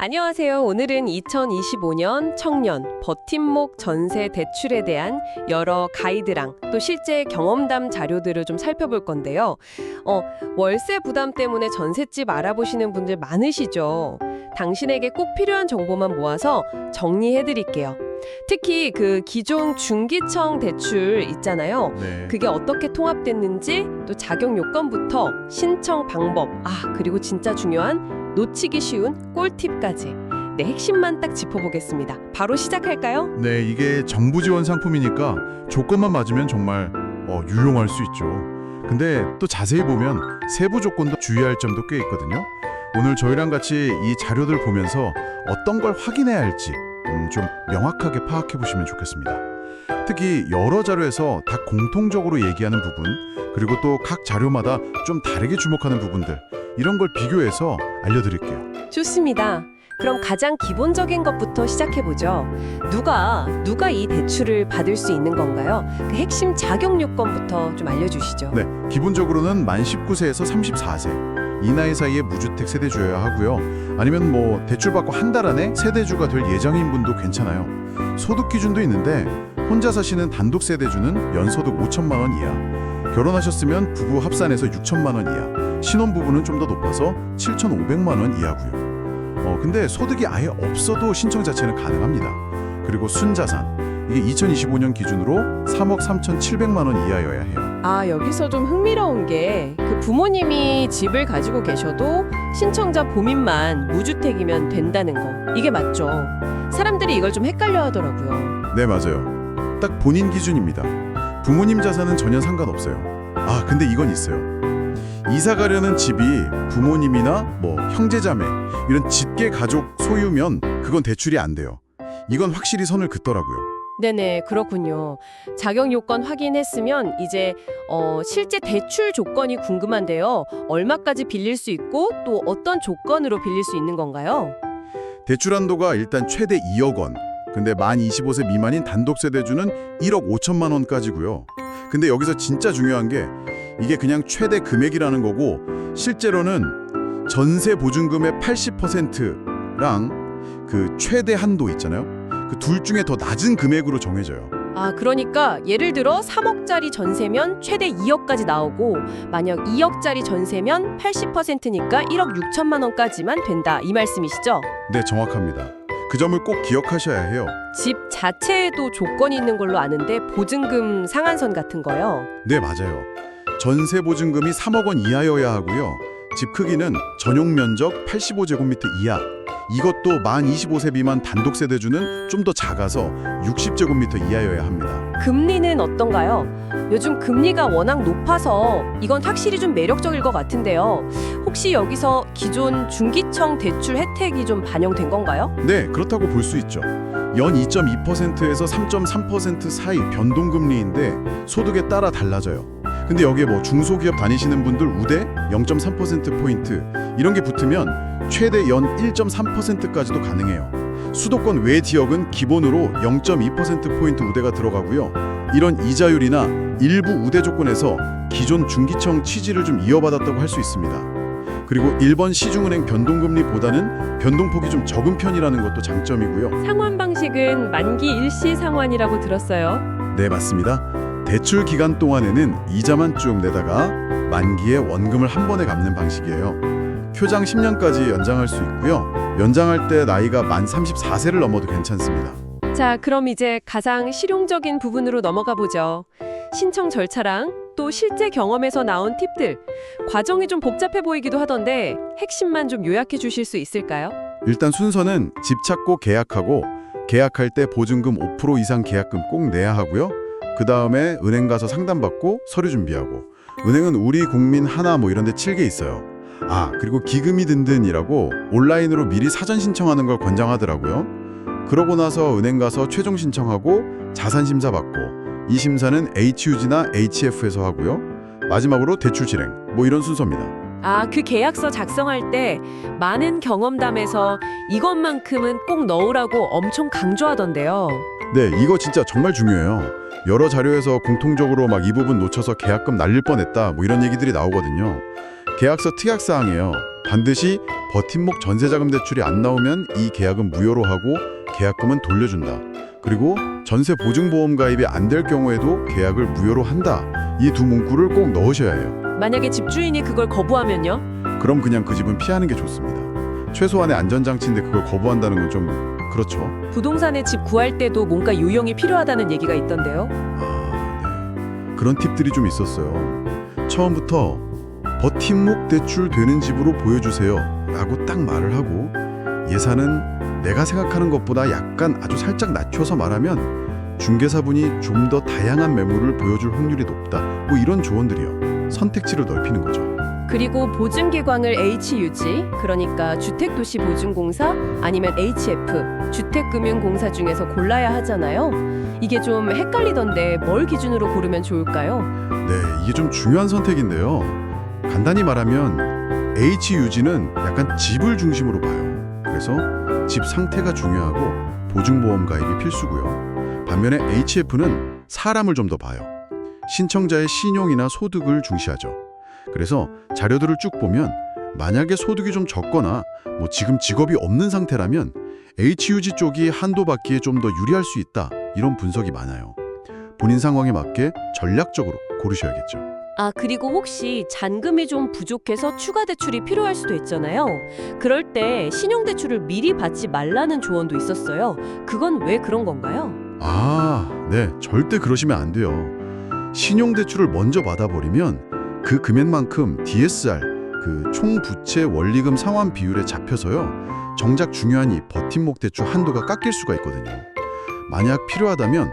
안녕하세요. 오늘은 2025년 청년 버팀목 전세 대출에 대한 여러 가이드랑 또 실제 경험담 자료들을 좀 살펴볼 건데요. 월세 부담 때문에 전셋집 알아보시는 분들 많으시죠? 당신에게 꼭 필요한 정보만 모아서 정리해 드릴게요. 특히 그 기존 중기청 대출 있잖아요. 네. 그게 어떻게 통합됐는지, 또 자격 요건부터 신청 방법, 그리고 진짜 중요한 놓치기 쉬운 꿀팁까지 네, 핵심만 딱 짚어보겠습니다. 바로 시작할까요? 네, 이게 정부 지원 상품이니까 조건만 맞으면 정말 유용할 수 있죠. 근데 또 자세히 보면 세부 조건도 주의할 점도 꽤 있거든요. 오늘 저희랑 같이 이 자료들 보면서 어떤 걸 확인해야 할지 좀 명확하게 파악해 보시면 좋겠습니다. 특히 여러 자료에서 다 공통적으로 얘기하는 부분, 그리고 또 각 자료마다 좀 다르게 주목하는 부분들, 이런 걸 비교해서 알려드릴게요. 좋습니다. 그럼 가장 기본적인 것부터 시작해보죠. 누가 이 대출을 받을 수 있는 건가요? 그 핵심 자격 요건부터 좀 알려주시죠. 네, 기본적으로는 만 19세에서 34세. 이 나이 사이에 무주택 세대주여야 하고요. 아니면 뭐 대출받고 한 달 안에 세대주가 될 예정인 분도 괜찮아요. 소득 기준도 있는데 혼자 사시는 단독 세대주는 연소득 5천만 원 이하, 결혼하셨으면 부부 합산해서 6천만 원 이하, 신혼부부는 좀 더 높아서 7,500만 원 이하고요. 근데 소득이 아예 없어도 신청 자체는 가능합니다. 그리고 순자산, 이게 2025년 기준으로 3억 3,700만 원 이하여야 해요. 여기서 좀 흥미로운 게 그 부모님이 집을 가지고 계셔도 신청자 본인만 무주택이면 된다는 거. 이게 맞죠? 사람들이 이걸 좀 헷갈려 하더라고요. 네, 맞아요. 딱 본인 기준입니다. 부모님 자산은 전혀 상관없어요. 근데 이건 있어요. 이사 가려는 집이 부모님이나 뭐 형제자매 이런 직계 가족 소유면 그건 대출이 안 돼요. 이건 확실히 선을 긋더라고요. 네네, 그렇군요. 자격 요건 확인했으면 이제 실제 대출 조건이 궁금한데요. 얼마까지 빌릴 수 있고 또 어떤 조건으로 빌릴 수 있는 건가요? 대출 한도가 일단 최대 2억 원. 근데 만 25세 미만인 단독 세대주는 1억 5천만 원까지고요. 근데 여기서 진짜 중요한 게 이게 그냥 최대 금액이라는 거고, 실제로는 전세 보증금의 80%랑 그 최대 한도 있잖아요. 그 둘 중에 더 낮은 금액으로 정해져요. 그러니까 예를 들어 3억짜리 전세면 최대 2억까지 나오고, 만약 2억짜리 전세면 80%니까 1억 6천만 원까지만 된다, 이 말씀이시죠? 네, 정확합니다. 그 점을 꼭 기억하셔야 해요. 집 자체에도 조건이 있는 걸로 아는데 보증금 상한선 같은 거요? 네, 맞아요. 전세 보증금이 3억 원 이하여야 하고요. 집 크기는 전용 면적 85제곱미터 이하. 이것도 만 25세 미만 단독 세대주는 좀 더 작아서 60제곱미터 이하여야 합니다. 금리는 어떤가요? 요즘 금리가 워낙 높아서 이건 확실히 좀 매력적일 것 같은데요. 혹시 여기서 기존 중기청 대출 혜택이 좀 반영된 건가요? 네, 그렇다고 볼 수 있죠. 연 2.2%에서 3.3% 사이 변동금리인데 소득에 따라 달라져요. 근데 여기에 뭐 중소기업 다니시는 분들 우대 0.3%포인트 이런 게 붙으면 최대 연 1.3%까지도 가능해요. 수도권 외 지역은 기본으로 0.2%포인트 우대가 들어가고요. 이런 이자율이나 일부 우대 조건에서 기존 중기청 취지를 좀 이어받았다고 할 수 있습니다. 그리고 일본 시중은행 변동금리보다는 변동폭이 좀 적은 편이라는 것도 장점이고요. 상환 방식은 만기 일시 상환이라고 들었어요. 네, 맞습니다. 대출 기간 동안에는 이자만 쭉 내다가 만기에 원금을 한 번에 갚는 방식이에요. 표장 10년까지 연장할 수 있고요. 연장할 때 나이가 만 34세를 넘어도 괜찮습니다. 자, 그럼 이제 가장 실용적인 부분으로 넘어가 보죠. 신청 절차랑 또 실제 경험에서 나온 팁들. 과정이 좀 복잡해 보이기도 하던데 핵심만 좀 요약해 주실 수 있을까요? 일단 순서는 집 찾고 계약하고, 계약할 때 보증금 5% 이상 계약금 꼭 내야 하고요. 그 다음에 은행 가서 상담받고 서류 준비하고, 은행은 우리 국민 하나 뭐 이런 데 7개 있어요. 그리고 기금이 든든이라고 온라인으로 미리 사전 신청하는 걸 권장하더라고요. 그러고 나서 은행 가서 최종 신청하고 자산 심사 받고, 이 심사는 HUG나 HF에서 하고요. 마지막으로 대출 실행, 뭐 이런 순서입니다. 그 계약서 작성할 때 많은 경험담에서 이것만큼은 꼭 넣으라고 엄청 강조하던데요. 네, 이거 진짜 정말 중요해요. 여러 자료에서 공통적으로 막 이 부분 놓쳐서 계약금 날릴 뻔했다 뭐 이런 얘기들이 나오거든요. 계약서 특약사항이에요. 반드시 버팀목 전세자금 대출이 안 나오면 이 계약은 무효로 하고 계약금은 돌려준다. 그리고 전세 보증보험 가입이 안 될 경우에도 계약을 무효로 한다. 이 두 문구를 꼭 넣으셔야 해요. 만약에 집주인이 그걸 거부하면요? 그럼 그냥 그 집은 피하는 게 좋습니다. 최소한의 안전장치인데 그걸 거부한다는 건 좀 그렇죠. 부동산에 집 구할 때도 뭔가 요령이 필요하다는 얘기가 있던데요. 네. 그런 팁들이 좀 있었어요. 처음부터 버팀목 대출 되는 집으로 보여주세요 라고 딱 말을 하고 예산은 내가 생각하는 것보다 약간 아주 살짝 낮춰서 말하면 중개사분이 좀 더 다양한 매물을 보여줄 확률이 높다. 뭐 이런 조언들이요. 선택지를 넓히는 거죠. 그리고 보증기관을 HUG, 그러니까 주택도시보증공사 아니면 HF, 주택금융공사 중에서 골라야 하잖아요. 이게 좀 헷갈리던데 뭘 기준으로 고르면 좋을까요? 네, 이게 좀 중요한 선택인데요. 간단히 말하면 HUG는 약간 집을 중심으로 봐요. 그래서 집 상태가 중요하고 보증보험 가입이 필수고요. 반면에 HF는 사람을 좀 더 봐요. 신청자의 신용이나 소득을 중시하죠. 그래서 자료들을 쭉 보면 만약에 소득이 좀 적거나 뭐 지금 직업이 없는 상태라면 HUG 쪽이 한도 받기에 좀 더 유리할 수 있다. 이런 분석이 많아요. 본인 상황에 맞게 전략적으로 고르셔야겠죠. 아, 그리고 혹시 잔금이 좀 부족해서 추가 대출이 필요할 수도 있잖아요. 그럴 때 신용대출을 미리 받지 말라는 조언도 있었어요. 그건 왜 그런 건가요? 네, 절대 그러시면 안 돼요. 신용대출을 먼저 받아버리면 그 금액만큼 DSR, 그 총부채 원리금 상환 비율에 잡혀서요. 정작 중요한 이 버팀목 대출 한도가 깎일 수가 있거든요. 만약 필요하다면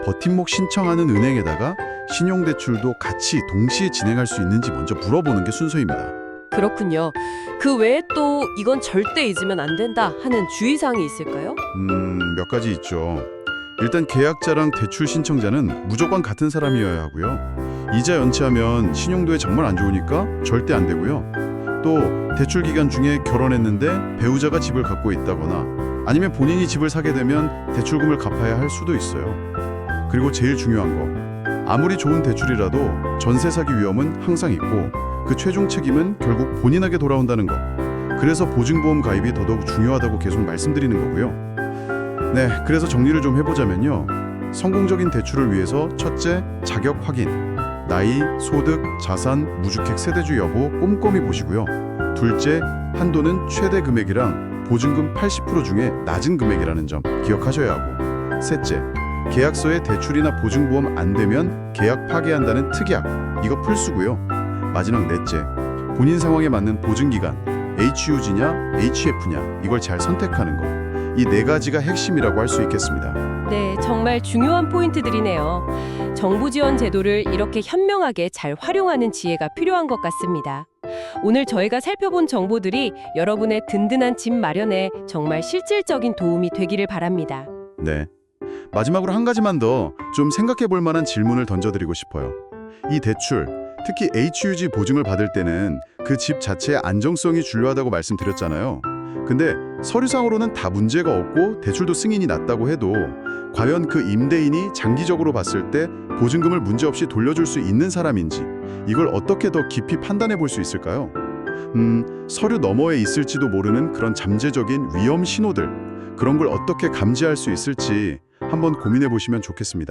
버팀목 신청하는 은행에다가 신용대출도 같이 동시에 진행할 수 있는지 먼저 물어보는 게 순서입니다. 그렇군요. 그 외에 또 이건 절대 잊으면 안 된다 하는 주의사항이 있을까요? 몇 가지 있죠. 일단 계약자랑 대출 신청자는 무조건 같은 사람이어야 하고요. 이자 연체하면 신용도에 정말 안 좋으니까 절대 안 되고요. 또 대출 기간 중에 결혼했는데 배우자가 집을 갖고 있다거나 아니면 본인이 집을 사게 되면 대출금을 갚아야 할 수도 있어요. 그리고 제일 중요한 거, 아무리 좋은 대출이라도 전세 사기 위험은 항상 있고 그 최종 책임은 결국 본인에게 돌아온다는 거. 그래서 보증보험 가입이 더더욱 중요하다고 계속 말씀드리는 거고요. 네, 그래서 정리를 좀 해보자면요. 성공적인 대출을 위해서 첫째, 자격 확인. 나이, 소득, 자산, 무주택 세대주 여부 꼼꼼히 보시고요. 둘째, 한도는 최대 금액이랑 보증금 80% 중에 낮은 금액이라는 점 기억하셔야 하고. 셋째, 계약서에 대출이나 보증보험 안 되면 계약 파기한다는 특약. 이거 필수고요. 마지막 넷째, 본인 상황에 맞는 보증기간, HUG냐, HF냐 이걸 잘 선택하는 거. 이 네 가지가 핵심이라고 할 수 있겠습니다. 네, 정말 중요한 포인트들이네요. 정부 지원 제도를 이렇게 현명하게 잘 활용하는 지혜가 필요한 것 같습니다. 오늘 저희가 살펴본 정보들이 여러분의 든든한 집 마련에 정말 실질적인 도움이 되기를 바랍니다. 네. 마지막으로 한 가지만 더 좀 생각해 볼 만한 질문을 던져드리고 싶어요. 이 대출, 특히 HUG 보증을 받을 때는 그 집 자체의 안정성이 중요하다고 말씀드렸잖아요. 근데 서류상으로는 다 문제가 없고 대출도 승인이 났다고 해도 과연 그 임대인이 장기적으로 봤을 때 보증금을 문제없이 돌려줄 수 있는 사람인지 이걸 어떻게 더 깊이 판단해 볼 수 있을까요? 서류 너머에 있을지도 모르는 그런 잠재적인 위험 신호들, 그런 걸 어떻게 감지할 수 있을지 한번 고민해 보시면 좋겠습니다.